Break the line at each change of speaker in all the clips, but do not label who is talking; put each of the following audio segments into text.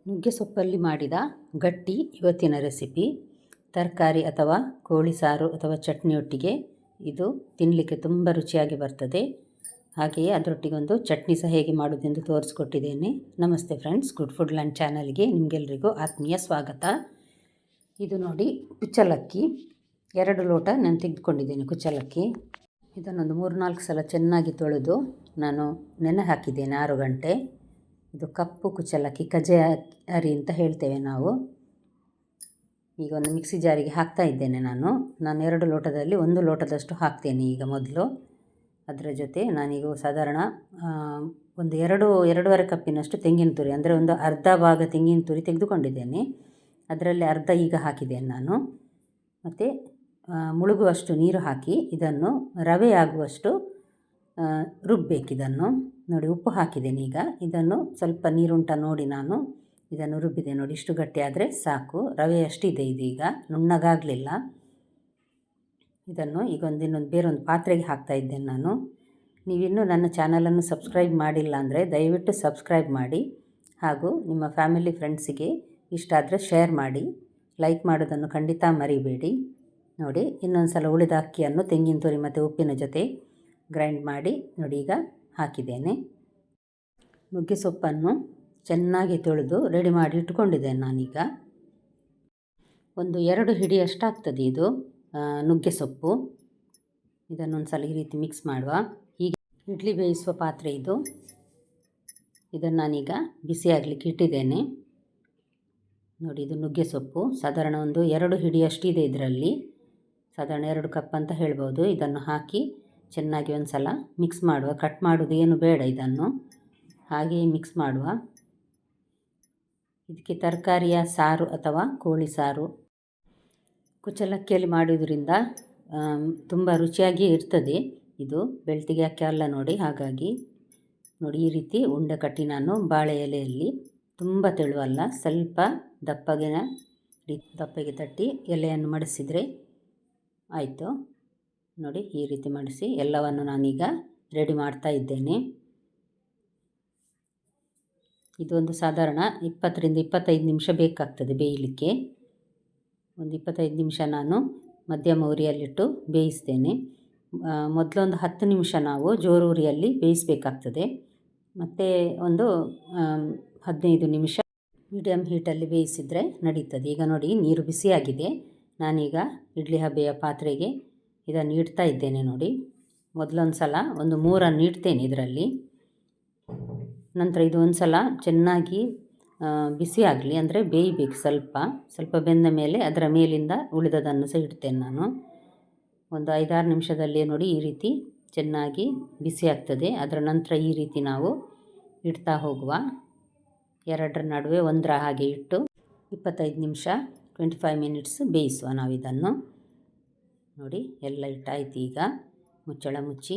ನುಗ್ಗೆ ಸೊಪ್ಪಲ್ಲಿ ಮಾಡಿದ ಗಟ್ಟಿ ಇವತ್ತಿನ ರೆಸಿಪಿ. ತರಕಾರಿ ಅಥವಾ ಕೋಳಿ ಸಾರು ಅಥವಾ ಚಟ್ನಿಯೊಟ್ಟಿಗೆ ಇದು ತಿನ್ನಲಿಕ್ಕೆ ತುಂಬ ರುಚಿಯಾಗಿ ಬರ್ತದೆ. ಹಾಗೆಯೇ ಅದರೊಟ್ಟಿಗೊಂದು ಚಟ್ನಿ ಸಹ ಹೇಗೆ ಮಾಡೋದೆಂದು ತೋರಿಸ್ಕೊಟ್ಟಿದ್ದೇನೆ. ನಮಸ್ತೆ ಫ್ರೆಂಡ್ಸ್, ಗುಡ್ ಫುಡ್ ಲ್ಯಾಂಡ್ ಚಾನಲ್ಗೆ ನಿಮಗೆಲ್ಲರಿಗೂ ಆತ್ಮೀಯ ಸ್ವಾಗತ. ಇದು ನೋಡಿ ಕುಚ್ಚಲಕ್ಕಿ 2 ಲೋಟ ನಾನು ತೆಗೆದುಕೊಂಡಿದ್ದೇನೆ. ಕುಚ್ಚಲಕ್ಕಿ ಇದನ್ನೊಂದು 3-4 ಸಲ ಚೆನ್ನಾಗಿ ತೊಳೆದು ನಾನು ನೆನೆ ಹಾಕಿದ್ದೇನೆ 6 ಗಂಟೆ. ಇದು ಕಪ್ಪು ಕುಚ್ಚಲಕ್ಕಿ, ಕಜೆ ಅರಿ ಅಂತ ಹೇಳ್ತೇವೆ ನಾವು. ಈಗ ಒಂದು ಮಿಕ್ಸಿ ಜಾರಿಗೆ ಹಾಕ್ತಾ ಇದ್ದೇನೆ. ನಾನು 2 ಲೋಟದಲ್ಲಿ 1 ಲೋಟದಷ್ಟು ಹಾಕ್ತೇನೆ ಈಗ ಮೊದಲು. ಅದರ ಜೊತೆ ನಾನೀಗ ಸಾಧಾರಣ ಒಂದು 2-2.5 ಕಪ್ಪಿನಷ್ಟು ತೆಂಗಿನ ತುರಿ, ಅಂದರೆ ಒಂದು ಅರ್ಧ ಭಾಗ ತೆಂಗಿನ ತುರಿ ತೆಗೆದುಕೊಂಡಿದ್ದೇನೆ. ಅದರಲ್ಲಿ ಅರ್ಧ ಈಗ ಹಾಕಿದ್ದೇನೆ ನಾನು. ಮತ್ತು ಮುಳುಗುವಷ್ಟು ನೀರು ಹಾಕಿ ಇದನ್ನು ರವೆ ಆಗುವಷ್ಟು ರುಬ್ಬಬೇಕಿದನ್ನು. ನೋಡಿ, ಉಪ್ಪು ಹಾಕಿದ್ದೇನೆ. ಈಗ ಇದನ್ನು ಸ್ವಲ್ಪ ನೀರುಂಟ ನೋಡಿ ನಾನು ಇದನ್ನು ರುಬ್ಬಿದೆ. ನೋಡಿ, ಇಷ್ಟು ಗಟ್ಟಿ ಆದರೆ ಸಾಕು. ರವೆ ಅಷ್ಟಿದೆ ಇದೀಗ, ನುಣ್ಣಗಾಗಲಿಲ್ಲ. ಇದನ್ನು ಈಗ ಇನ್ನೊಂದು ಬೇರೊಂದು ಪಾತ್ರೆಗೆ ಹಾಕ್ತಾ ಇದ್ದೇನೆ ನಾನು. ನೀವಿನ್ನೂ ನನ್ನ ಚಾನಲನ್ನು ಸಬ್ಸ್ಕ್ರೈಬ್ ಮಾಡಿಲ್ಲ ಅಂದರೆ ದಯವಿಟ್ಟು ಸಬ್ಸ್ಕ್ರೈಬ್ ಮಾಡಿ, ಹಾಗೂ ನಿಮ್ಮ ಫ್ಯಾಮಿಲಿ ಫ್ರೆಂಡ್ಸಿಗೆ ಇಷ್ಟ ಆದರೆ ಶೇರ್ ಮಾಡಿ, ಲೈಕ್ ಮಾಡೋದನ್ನು ಖಂಡಿತ ಮರಿಬೇಡಿ. ನೋಡಿ, ಇನ್ನೊಂದು ಸಲ ಉಳಿದ ಅಕ್ಕಿಯನ್ನು ತೆಂಗಿನ ತುರಿ ಮತ್ತು ಉಪ್ಪಿನ ಜೊತೆ ಗ್ರೈಂಡ್ ಮಾಡಿ ನೋಡಿ ಈಗ ಹಾಕಿದ್ದೇನೆ. ನುಗ್ಗೆ ಸೊಪ್ಪನ್ನು ಚೆನ್ನಾಗಿ ತೊಳೆದು ರೆಡಿ ಮಾಡಿ ಇಟ್ಕೊಂಡಿದ್ದೇನೆ ನಾನೀಗ. ಒಂದು 2 ಹಿಡಿಯಷ್ಟಾಗ್ತದೆ ಇದು ನುಗ್ಗೆ ಸೊಪ್ಪು. ಇದನ್ನೊಂದು ಸಲ ಈ ರೀತಿ ಮಿಕ್ಸ್ ಮಾಡುವ. ಹೀಗೆ ಇಡ್ಲಿ ಬೇಯಿಸುವ ಪಾತ್ರೆ ಇದು. ಇದನ್ನು ನಾನೀಗ ಬಿಸಿ ಆಗಲಿಕ್ಕೆ ಇಟ್ಟಿದ್ದೇನೆ. ನೋಡಿ, ಇದು ನುಗ್ಗೆ ಸೊಪ್ಪು ಸಾಧಾರಣ ಒಂದು 2 ಹಿಡಿಯಷ್ಟಿದೆ ಇದರಲ್ಲಿ. ಸಾಧಾರಣ 2 ಕಪ್ ಅಂತ ಹೇಳ್ಬೋದು. ಇದನ್ನು ಹಾಕಿ ಚೆನ್ನಾಗಿ ಒಂದು ಸಲ ಮಿಕ್ಸ್ ಮಾಡುವ. ಕಟ್ ಮಾಡೋದು ಏನು ಬೇಡ, ಇದನ್ನು ಹಾಗೆಯೇ ಮಿಕ್ಸ್ ಮಾಡುವ. ಇದಕ್ಕೆ ತರಕಾರಿಯ ಸಾರು ಅಥವಾ ಕೋಳಿ ಸಾರು, ಕುಚ್ಚಲಕ್ಕಿಯಲ್ಲಿ ಮಾಡೋದ್ರಿಂದ ತುಂಬ ರುಚಿಯಾಗಿ ಇರ್ತದೆ. ಇದು ಬೆಳ್ತಿಗೆ ಅಕ್ಕಿ ಅಲ್ಲ ನೋಡಿ. ಹಾಗಾಗಿ ನೋಡಿ, ಈ ರೀತಿ ಉಂಡೆ ಕಟ್ಟಿ ನಾನು ಬಾಳೆ ಎಲೆಯಲ್ಲಿ, ತುಂಬ ತೆಳುವಲ್ಲ, ಸ್ವಲ್ಪ ದಪ್ಪಗೆ ತಟ್ಟಿ ಎಲೆಯನ್ನು ಮಡಿಸಿದರೆ ಆಯಿತು. ನೋಡಿ, ಈ ರೀತಿ ಮಡಿಸಿ ಎಲ್ಲವನ್ನು ನಾನೀಗ ರೆಡಿ ಮಾಡ್ತಾ ಇದ್ದೇನೆ. ಇದೊಂದು ಸಾಧಾರಣ 20-25 ನಿಮಿಷ ಬೇಕಾಗ್ತದೆ ಬೇಯಲಿಕ್ಕೆ. ಒಂದು 25 ನಿಮಿಷ ನಾನು ಮಧ್ಯಮ ಉರಿಯಲ್ಲಿಟ್ಟು ಬೇಯಿಸ್ತೇನೆ. ಮೊದಲೊಂದು 10 ನಿಮಿಷ ನಾವು ಜೋರು ಉರಿಯಲ್ಲಿ ಬೇಯಿಸಬೇಕಾಗ್ತದೆ. ಮತ್ತು ಒಂದು 15 ನಿಮಿಷ ಮೀಡಿಯಮ್ ಹೀಟಲ್ಲಿ ಬೇಯಿಸಿದರೆ ನಡೀತದೆ. ಈಗ ನೋಡಿ, ನೀರು ಬಿಸಿಯಾಗಿದೆ. ನಾನೀಗ ಇಡ್ಲಿ ಹಬೆಯ ಪಾತ್ರೆಗೆ ಇದನ್ನು ಇಡ್ತಾ ಇದ್ದೇನೆ. ನೋಡಿ, ಮೊದಲೊಂದು ಸಲ ಒಂದು 3 ಇಡ್ತೇನೆ ಇದರಲ್ಲಿ. ನಂತರ ಇದು ಒಂದು ಸಲ ಚೆನ್ನಾಗಿ ಬಿಸಿ ಆಗಲಿ, ಅಂದರೆ ಬೇಯಬೇಕು. ಸ್ವಲ್ಪ ಬೆಂದ ಮೇಲೆ ಅದರ ಮೇಲಿಂದ ಉಳಿದದನ್ನು ಸಹ ಇಡ್ತೇನೆ ನಾನು. ಒಂದು 5-6 ನಿಮಿಷದಲ್ಲಿ ನೋಡಿ ಈ ರೀತಿ ಚೆನ್ನಾಗಿ ಬಿಸಿ ಆಗ್ತದೆ. ಅದರ ನಂತರ ಈ ರೀತಿ ನಾವು ಇಡ್ತಾ ಹೋಗುವ. 2 ನಡುವೆ 1 ಹಾಗೆ ಇಟ್ಟು 25 ನಿಮಿಷ 25 ಮಿನಿಟ್ಸ್ ಬೇಯಿಸುವ ನಾವಿದನ್ನು. ನೋಡಿ, ಎಲ್ಲ ಇಟ್ಟಾಯ್ತು. ಈಗ ಮುಚ್ಚಳ ಮುಚ್ಚಿ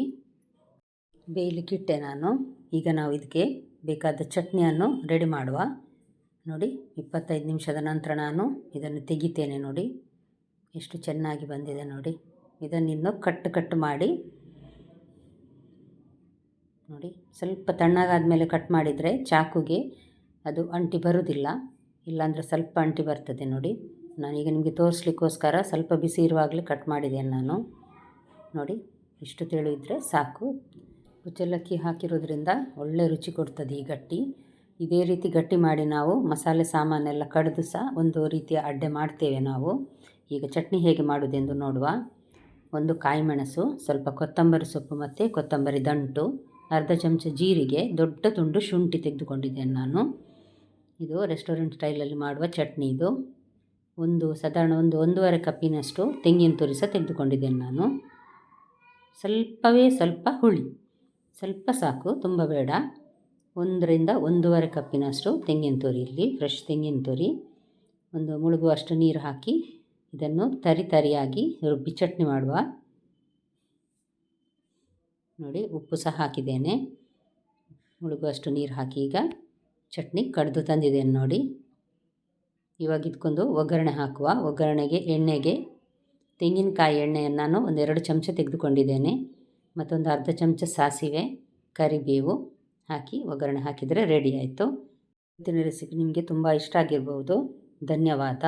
ಬೇಯಲಿಕ್ಕೆ ಇಟ್ಟೆ ನಾನು. ಈಗ ನಾವು ಇದಕ್ಕೆ ಬೇಕಾದ ಚಟ್ನಿಯನ್ನು ರೆಡಿ ಮಾಡುವ. ನೋಡಿ, 25 ನಿಮಿಷದ ನಂತರ ನಾನು ಇದನ್ನು ತೆಗಿತೇನೆ. ನೋಡಿ, ಎಷ್ಟು ಚೆನ್ನಾಗಿ ಬಂದಿದೆ ನೋಡಿ. ಇದನ್ನಿನ್ನು ಕಟ್ ಮಾಡಿ ನೋಡಿ. ಸ್ವಲ್ಪ ತಣ್ಣಗಾದ ಮೇಲೆ ಕಟ್ ಮಾಡಿದರೆ ಚಾಕುಗೆ ಅದು ಅಂಟಿ ಬರುವುದಿಲ್ಲ, ಇಲ್ಲಾಂದರೆ ಸ್ವಲ್ಪ ಅಂಟಿ ಬರ್ತದೆ. ನೋಡಿ, ನಾನೀಗ ನಿಮಗೆ ತೋರಿಸ್ಲಿಕ್ಕೋಸ್ಕರ ಸ್ವಲ್ಪ ಬಿಸಿ ಇರುವಾಗಲೇ ಕಟ್ ಮಾಡಿದ್ದೇನೆ ನಾನು. ನೋಡಿ, ಇಷ್ಟು ತೆಳು ಇದ್ದರೆ ಸಾಕು. ಕುಚ್ಚಲಕ್ಕಿ ಹಾಕಿರೋದ್ರಿಂದ ಒಳ್ಳೆ ರುಚಿ ಕೊಡ್ತದೆ ಈ ಗಟ್ಟಿ. ಇದೇ ರೀತಿ ಗಟ್ಟಿ ಮಾಡಿ ನಾವು ಮಸಾಲೆ ಸಾಮಾನೆಲ್ಲ ಕಡಿದು ಸಹ ಒಂದು ರೀತಿಯ ಅಡ್ಡೆ ಮಾಡ್ತೇವೆ ನಾವು. ಈಗ ಚಟ್ನಿ ಹೇಗೆ ಮಾಡೋದೆಂದು ನೋಡುವ. ಒಂದು ಕಾಯಿ ಮೆಣಸು, ಸ್ವಲ್ಪ ಕೊತ್ತಂಬರಿ ಸೊಪ್ಪು ಮತ್ತು ಕೊತ್ತಂಬರಿ ದಂಟು, ಅರ್ಧ ಚಮಚ ಜೀರಿಗೆ, ದೊಡ್ಡ ತುಂಡು ಶುಂಠಿ ತೆಗೆದುಕೊಂಡಿದ್ದೇನೆ ನಾನು. ಇದು ರೆಸ್ಟೋರೆಂಟ್ ಸ್ಟೈಲಲ್ಲಿ ಮಾಡುವ ಚಟ್ನಿ ಇದು. ಸಾಧಾರಣ 1-1.5 ಕಪ್ಪಿನಷ್ಟು ತೆಂಗಿನ ತುರಿ ಸಹ ತೆಗೆದುಕೊಂಡಿದ್ದೇನೆ ನಾನು. ಸ್ವಲ್ಪ ಹುಳಿ, ಸ್ವಲ್ಪ ಸಾಕು, ತುಂಬ ಬೇಡ. 1-1.5 ಕಪ್ಪಿನಷ್ಟು ತೆಂಗಿನ ತುರಿ, ಇಲ್ಲಿ ಫ್ರೆಶ್ ತೆಂಗಿನ ತುರಿ. ಒಂದು ಮುಳುಗುವಷ್ಟು ನೀರು ಹಾಕಿ ಇದನ್ನು ತರಿಯಾಗಿ ರುಬ್ಬಿ ಚಟ್ನಿ ಮಾಡುವ. ನೋಡಿ, ಉಪ್ಪು ಸಹ ಹಾಕಿದ್ದೇನೆ. ಮುಳುಗುವಷ್ಟು ನೀರು ಹಾಕಿ ಈಗ ಚಟ್ನಿ ಕಡಿದು ತಂದಿದ್ದೇನೆ ನೋಡಿ. ಇವಾಗ ಇದಕ್ಕೊಂದು ಒಗ್ಗರಣೆ ಹಾಕುವ. ಒಗ್ಗರಣೆಗೆ ಎಣ್ಣೆಗೆ ತೆಂಗಿನಕಾಯಿ ಎಣ್ಣೆಯನ್ನು ನಾನು 2 ಚಮಚ ತೆಗೆದುಕೊಂಡಿದ್ದೇನೆ. ಮತ್ತೊಂದು ಅರ್ಧ ಚಮಚ ಸಾಸಿವೆ, ಕರಿಬೇವು ಹಾಕಿ ಒಗ್ಗರಣೆ ಹಾಕಿದರೆ ರೆಡಿ ಆಯಿತು. ಇವತ್ತಿನ ರೆಸಿಪಿ ನಿಮಗೆ ತುಂಬ ಇಷ್ಟ ಆಗಿರ್ಬೋದು. ಧನ್ಯವಾದ.